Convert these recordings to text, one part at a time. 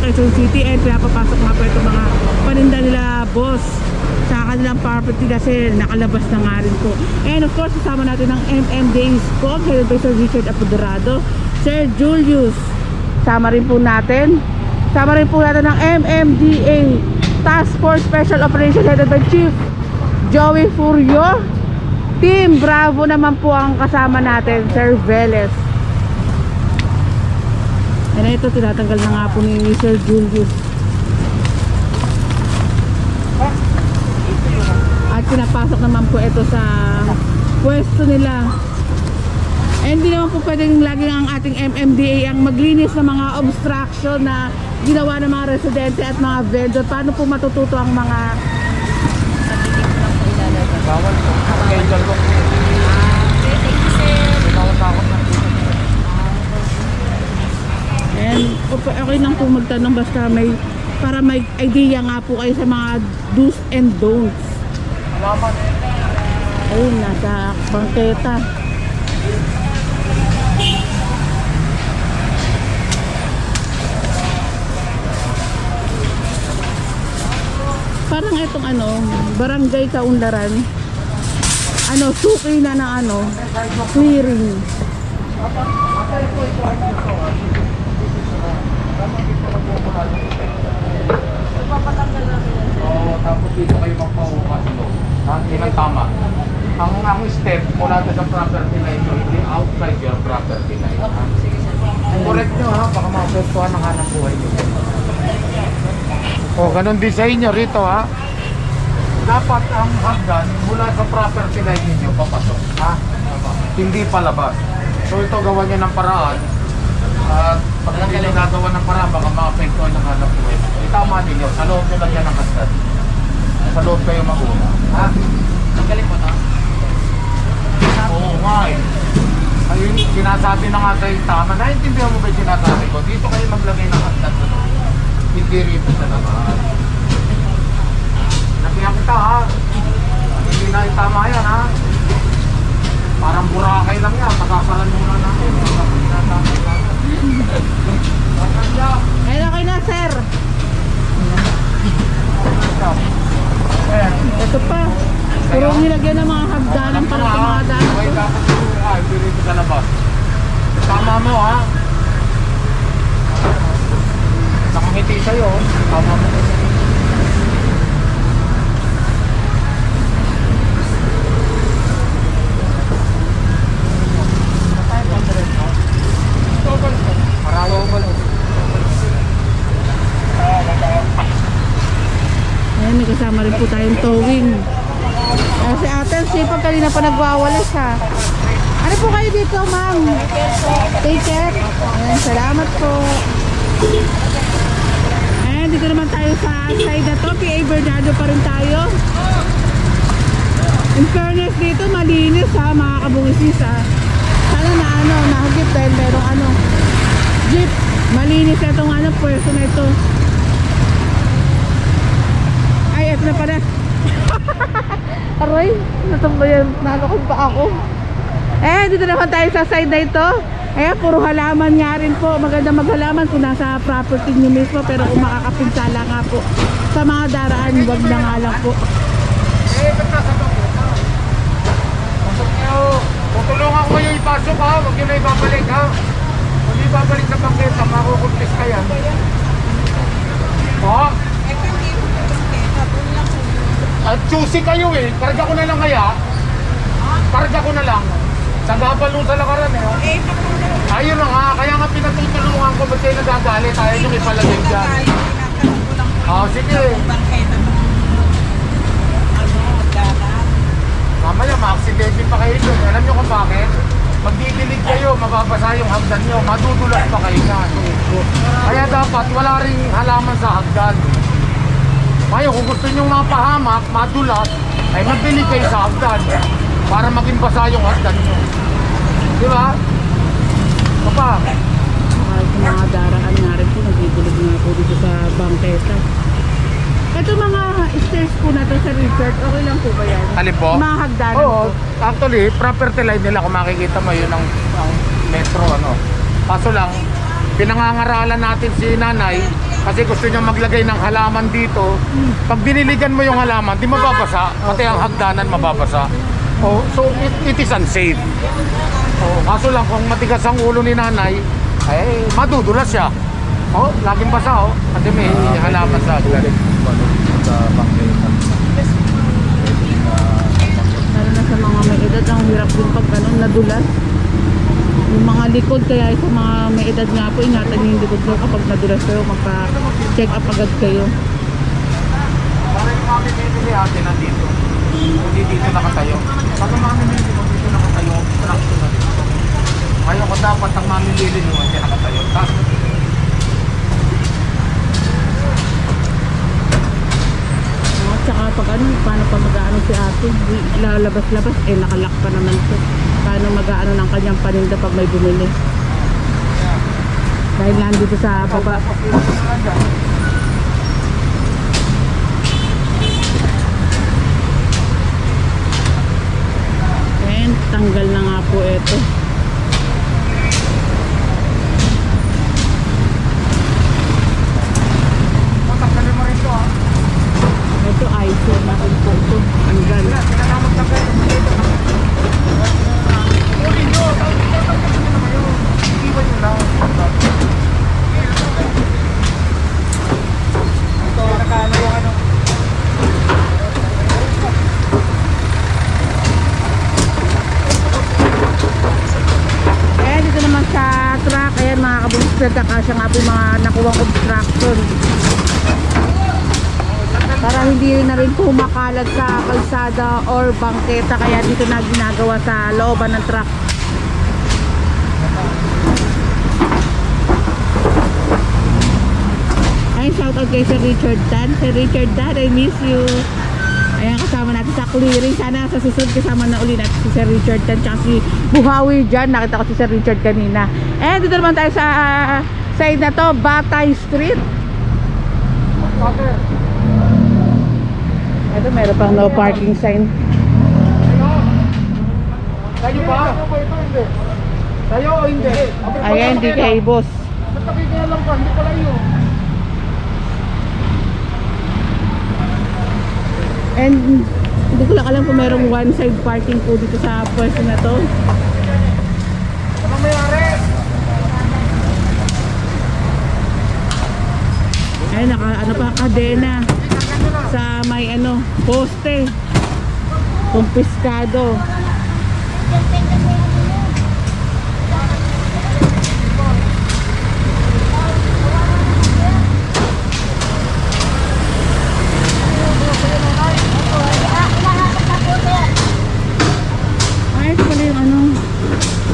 Quezon City, and pinapapasok nga po ito mga paninda nila boss sa kanilang property kasi nakalabas na nga rin po. And of course, kasama natin ng MMDA Scope, headed by Sir Richard Apoderado, Sir Julius. Sama rin po natin ng MMDA Task Force Special Operation headed by Chief Joey Furio. Team Bravo naman po ang kasama natin, Sir Velez. And ito, tinatanggal na nga po ni Sir Julius. At pinapasok naman po ito sa pwesto nila. And hindi naman po pwedeng laging ang ating MMDA ang maglinis ng mga obstruction na ginawa ng mga residente at mga vendor. Paano po matututo ang mga bawal po. And okay lang po magtanong basta para may idea nga po kayo sa mga do's and don'ts. Ayun, nasa bangketa. Parang itong Barangay Kaunlaran, suki na ng clearing. Tapos dito kayo magpaupas ito. Yun ang tama. Ang step mula sa property na ito, hindi outside your property na ito. Correct nyo ha, baka makapagpuan ang hanap buhay nyo. Ganun din sa inyo rito ha. Dapat ang hagdan mula sa property line ninyo papasok ha. Hindi palabas. So ito gawa nyo ng paraan. At pag hindi nyo nagawa ng paraan, baka makapagpuan ang hanap buhay. Tama ninyo, sa loob nyo lang yan ang hagdan. Sa loob kayo mag-una ha. Magaling mo na? Oo nga eh. Ayun, sinasabi na nga sa'yo tama. Naintindihan mo ba yung sinasabi ko? Dito kayo maglagay ng hagdan sa loob. Hindi rito sa naman. Nakiyak kita ha. Hindi na itama yan ha. Parang burakay lang yan. Pagkasalan muna natin. Ayun, okay na sir. Ito pa. Puro nilagyan ng mga hagdanan para sa mga daan. Ay, dapat hindi rito sa labas. Tama mo ha. Nakangiti sa'yo. Tama mo. Marayaw mo lang. Ayan, may kasama rin po tayong towing. Si ate, sipag kanina pa nagwawalis ha. Ano po kayo dito, ma'am? Take care. Ayan, salamat po. Ayan, dito naman tayo sa side na to. PA Bernardo pa rin tayo. In fairness dito, malinis ha, mga kabungisis ha. Sana na nahagip dahil merong jeep. Malinis na itong pwesto na ito. Ay, ito na pala. Aray, natambayan, nalakad pa ako. Dito naman tayo sa side na ito. Ayan, puro halaman nga rin po. Maganda maghalaman kung nasa property nyo mismo. Pero kung makakapinsala nga po sa mga daraan, wag na nga lang po. Pasok nyo. Tutulungan ko yung ipasok ha. Huwag nyo na ibabalik ha. Kung ibabalik sa bangketa, makukumpis ka yan. Ha? At choosy kayo eh. Karga ko na lang kaya. Karga ko na lang. Sagapalo sa lakaran eh. Ayun na nga. Kaya nga pinatutulungan ko. Ba't kayo nagagalit? Ayaw nyo ipalagay dyan. Sige. Mamaya ma-accidente pa kayo doon. Alam nyo kung bakit? Magdidilig kayo, mababasa yung hagdan nyo. Madudulas pa kayo na. Kaya dapat wala ring halaman sa hagdan. Kaya kung gusto nyo mapahamak, madulas, ay magdilig kayo sa hagdan para maging basa yung hagdan nyo. Di ba? Papa? Mga daraan nga rin po, nagdidilig nga po dito sa bangketa. Ito mga stairs po na to sa Richard, okay lang po ba yan? Alin po? Mga hagdanan Oo, po. actually, property line nila kung makikita mo yun ang metro Kaso lang, pinangangaralan natin si nanay Kasi gusto niya maglagay ng halaman dito. Pag diniligan mo yung halaman, di mababasa. Pati ang hagdanan mababasa. Oh, so it is unsafe. Oh, kaso lang kung matigas ang ulo ni nanay, ay madudulas siya. Oh, laging basa oh. Kasi may halaman sa hagdanan. Lalo na sa mga may edad, ang hirap din pag ganun, nadulas. Yung mga likod, kaya sa mga may edad nga po, ingatan niyo yung likod ko kapag nadulas kayo, magpa-check up agad kayo. Para yung mami bibili atin nandito. Hindi dito nakatayo. Pag ang mami bibili mo dito nakatayo, traction na dito. Ngayon ko dapat ang mami bibili mo dito nakatayo. Tapos At saka pag ano, paano pa mag-ano si ate, lalabas-labas, nakalak pa naman ito. Paano mag-ano ng kanyang paninda pag may bumili. Dahil nandito sa baba. And tanggal na nga po ito. tanggalin mo rin ito ah. Ito iPhone na ito. Tanggal. Uli nyo. Iwan nyo lang. Ito nakano yung ano. Ayan, dito naman sa truck. Ayan mga kabungs, nagkakasya nga po yung mga nakuwang obstruction. Para hindi na rin po makalat sa kalsada or bangketa, kaya dito na ginagawa sa looban ng truck. Ay, shoutout kay Sir Richard Dan. Sir Richard Dan, I miss you. Ayan, kasama natin sa clearing. Sana sa susunod kasama na uli natin si Sir Richard Dan tsaka si Buhawi dyan. Nakita ko si Sir Richard kanina. Eh, dito naman tayo sa side na to, Batay Street. Ito, meron pang no parking sign. Tayo ba? Tayo o hindi? Ayan, di kay boss. Ba't nakikialam ka? Hindi pala yun. And hindi ko lang alam kung merong one side parking po dito sa pwesto na to. Anong mayari? Ay, ano pa, kadena sa may ano, poste. Kumpiskado. Ay, ito pala yung ano,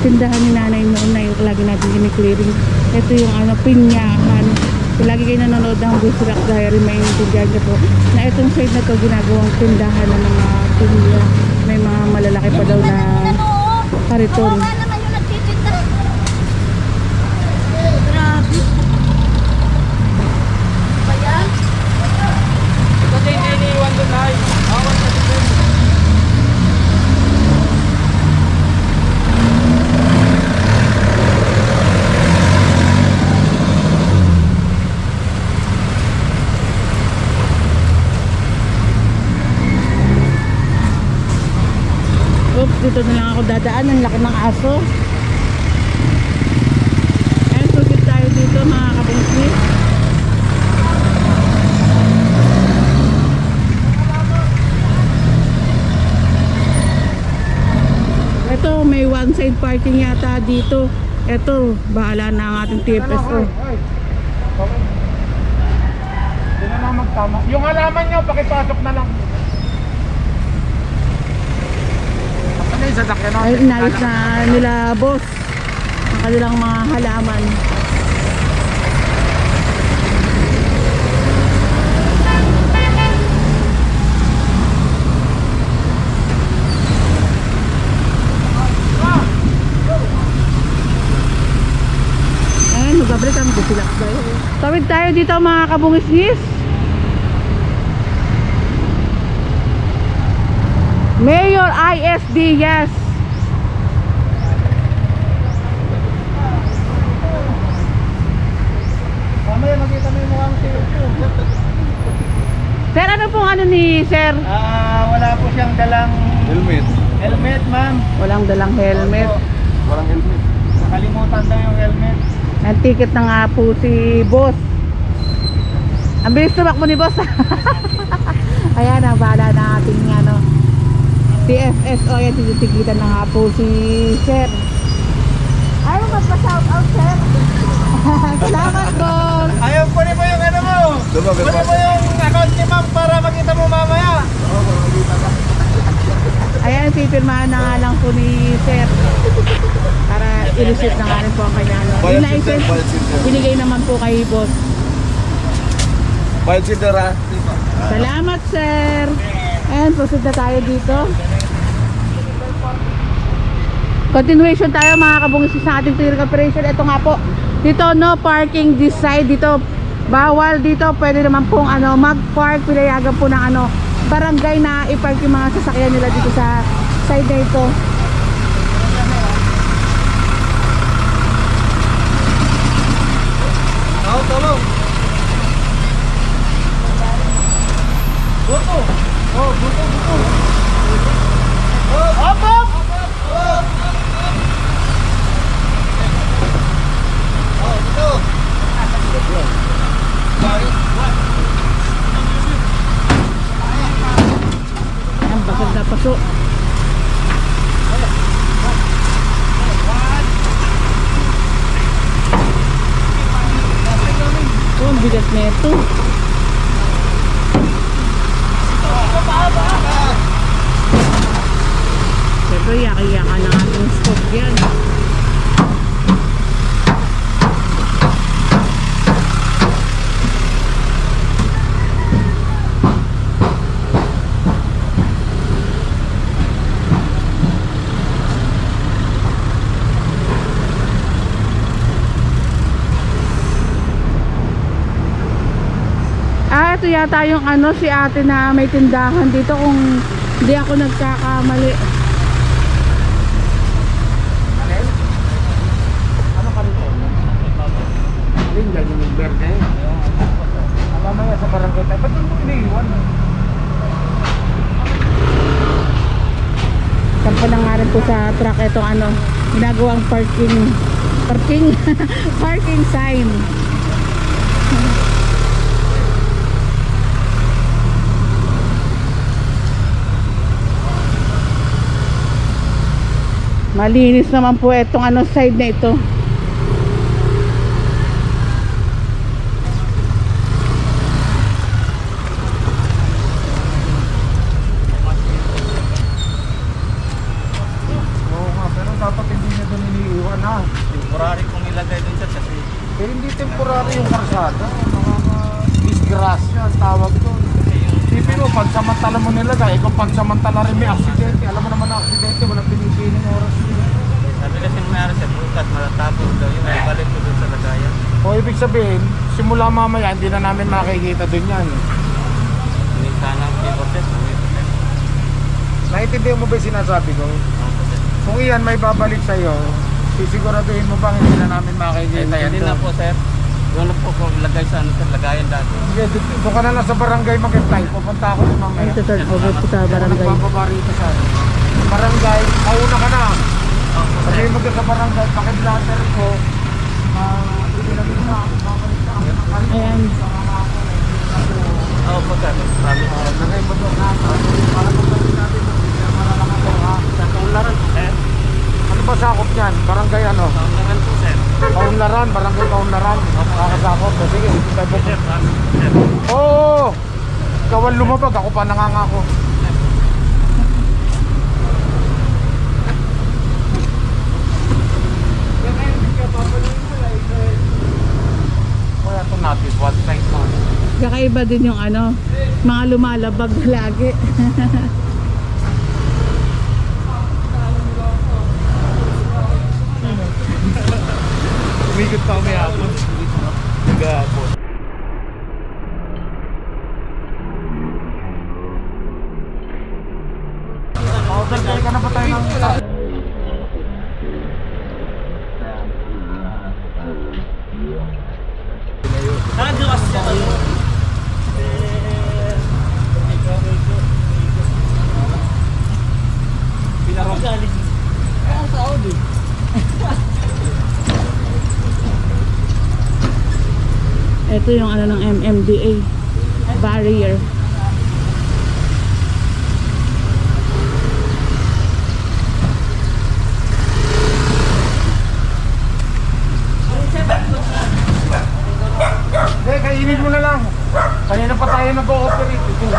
tindahan ni nanay noon na yung lagi natin gini-clearing. Ito yung ano, pinyahan. Kung lagi kayo nanonood ng Busirak Diary, may intindihan niyo po na itong side na to ginagawang tindahan ng mga pinya. May mga malalaki pa daw na kariton. naman yung nagtitinda. Grabe. Ba yan? Kasi hindi iniiwan doon ay. Awan sa dito. Oops, dito na lang ako dadaan. Ang laki ng aso. And proceed tayo dito mga kabungsnis. Ito, may one side parking yata dito. Ito, bahala na ang ating TFSO. Hindi na lang magtama. Yung halaman nyo, pakipasok na lang. Ano yung sasakyan natin? Ay, inayos na nila boss ang kanilang mga halaman. Ayan, magabalik ang busilak tayo. Tawid tayo dito mga kabungis-ngis. Mayor ISD, yes. Mamaya makita mo yung mukhang ano ni sir? Wala po siyang dalang helmet, ma'am. Walang dalang helmet. Walang helmet. Nakalimutan daw yung helmet. Ang ticket na nga po si boss. Ang bilis tumakbo ni boss. Ayan, bahala na ating ano, TFSO. Yan, titigitan na nga po si sir. Ayaw magpa-shout out, sir. Salamat, boss. Ayaw po po yung ano mo. Kunin mo yung account ni ma'am para makita mo mamaya. Ayan, pipirmahan na nga lang po ni sir para i-receive na nga rin po ang kanya. Yung license, binigay naman po kay boss. Bayad si Dara. Salamat, sir. And proceed na tayo dito. Continuation tayo mga kabungis sa ating touring operation. Ito nga po, dito no parking this side. Dito bawal, dito pwede naman pong ano, mag-park. Pinayagan po ng ano, barangay na i-park yung mga sasakyan nila dito sa side na ito. Tolong. Buto. Oh, buto. Op. Oh, buto. Ang basag na paso. Oh, ang bigat na ito. Siyempre, yaki-yaka ng ating scope yan. Ito yata yung ano, si ate na may tindahan dito kung hindi ako nagkakamali. Ano ka rito? Alin dyan yung berde? Mamaya sa barangay tayo. Ba't doon mo iniiwan? Sampa na nga rin po sa truck itong ano, ginagawang parking sign. Malinis naman po itong ano, side na ito. Oo nga, pero dapat hindi na doon iniiwan ha. Temporary kong ilagay dun siya kasi Pero hindi temporary yung karsada. Mga disgrasya ang tawag doon. Isipin mo, pansamantala mo nilagay. Ikaw pansamantala rin may aksidente. Alam mo naman na aksidente, walang pinipiling oras yun. sabi kasi mayroon sa bukas matatapos daw yun ay balik ko dun sa lagayan. O ibig sabihin, simula mamaya, hindi na namin makikita doon yan. Hindi sana ang process. Naintindihan mo ba yung sinasabi ko? Kung iyan may babalik sa'yo, sisiguraduhin mo bang hindi na namin makikita yan Hindi na doon? po sir. Doon na po kung ilagay sa ano sa lagayan dati. Sige, doon ka na lang sa barangay mag-apply. Pupunta ako doon mamaya. Ito third over po sa barangay. Nagbababa rito sa barangay, mauna ka na. Sabihin mo doon sa barangay, pakiblatter ko. Ibinagin na ako, babalik na ako. Ayan. Oo po sir. Promise. Lagay mo doon ha. Para pagdating natin doon, malalang ako ha. Sa kaularan po sir. Ano ba sakop niyan? Barangay ano? Kaularan po sir. Kaunlaran, barangay Kaunlaran. Nakakasakop. Sige, hindi tayo po. Sir, promise sir. Oo! Ikaw ang lumabag, ako pa nangangako. Kaya ito natin, one side mo. Kakaiba din yung ano, mga lumalabag lagi. Umikot pa kami hapon. Nag-hapon. Order ka na ba tayo ng... Nakadukas siya. Ito yung ano ng MMDA barrier. Eh, kainin mo na lang. Kanina pa tayo nag-ooperate. Ito,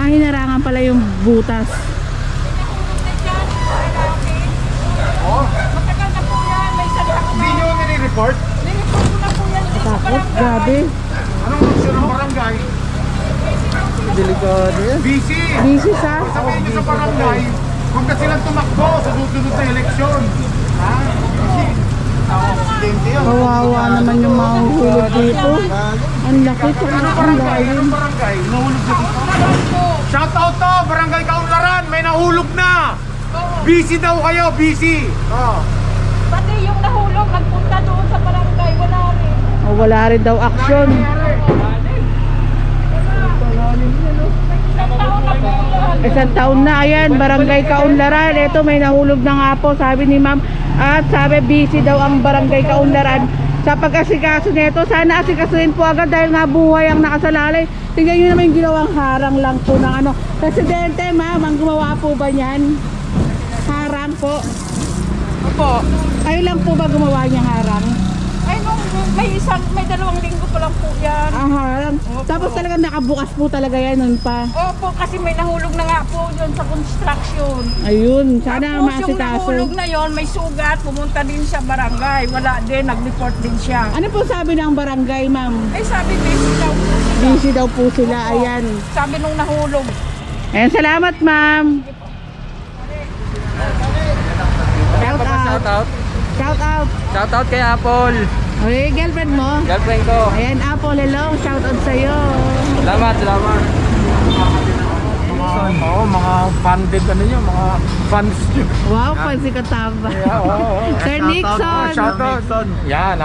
Hinarangan pala yung butas. oh, Matagal na po yan. May salak hindi nyo nire-report? Nilipot ko na po yan dito sa Takot, barangay. grabe. Anong aksyon ng barangay? Delikado yan. Busy! Busy sa. Sabihin nyo sa barangay, huwag na silang tumakbo sa susunod na eleksyon. Ha? Kawawa naman yung mga hulog dito. Ang laki sa Anong ang barangay? lalim. Anong barangay? Nahulog na dito? Shout out to! Barangay Kaunlaran! May nahulog na! Busy daw kayo! Busy! Oh. Pati yung nahulog, nagpunta doon sa barangay. Wala rin. Oh, wala rin daw aksyon. Isang taon na po yan. Isang taon na, ayan, barangay Kaunlaran. Ito, may nahulog na nga po, sabi ni ma'am. At sabi, busy daw ang barangay Kaunlaran sa pag-asikaso nito. Sana asikasuhin po agad dahil nga buhay ang nakasalalay. Tingnan nyo naman yung ginawang harang lang po ng ano. Presidente, ma'am, ang gumawa po ba niyan? Harang po. Opo. Kayo lang po ba gumawa niyang harang? Ay, may 2 linggo pa lang po yan. Ah, harang. Opo. Tapos talagang nakabukas po talaga yan nun pa. Opo, kasi may nahulog na nga po yun sa construction. Ayun, sana Tapos yung maasikaso. nahulog na yon, may sugat, pumunta din sa barangay. Wala din, nag-report din siya. Ano po sabi ng barangay, ma'am? Ay, sabi, busy daw po sila. Busy daw po sila, ayan. Sabi nung nahulog. Ayan, salamat, ma'am. Shout out. Shout out. Shout out. Shout out kay Apple. Okay, girlfriend mo? Girlfriend ko. Ayan, Apple, hello. Shout out sa'yo. Salamat, salamat. Mga funded ano nyo, mga fans nyo. Wow, pansi ka tama. Sir Nixon. Shout out. Yan,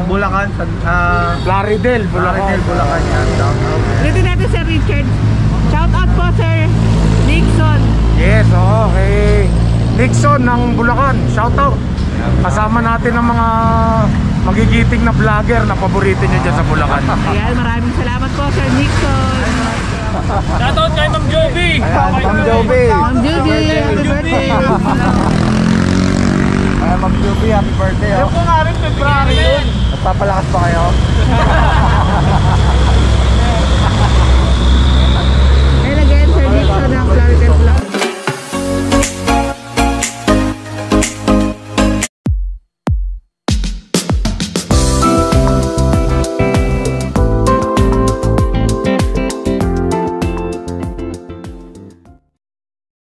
Bulacan. Plaridel, Bulacan. Bulacan yan. Shout out. Dito natin Sir Richard. Shout out po, Sir Nixon. Yes, okay. Nixon ng Bulacan, shout out. Kasama natin ang mga magigiting na vlogger na paborito nyo dyan sa Bulacan. Ayan, maraming salamat po, Sir Nixon. Shoutout kay Ma'am Joby. Ma'am Joby. Ma'am Judy, happy birthday. Ma'am Joby, happy birthday. Yung nga rin, February yun. Nagpapalakas pa kayo?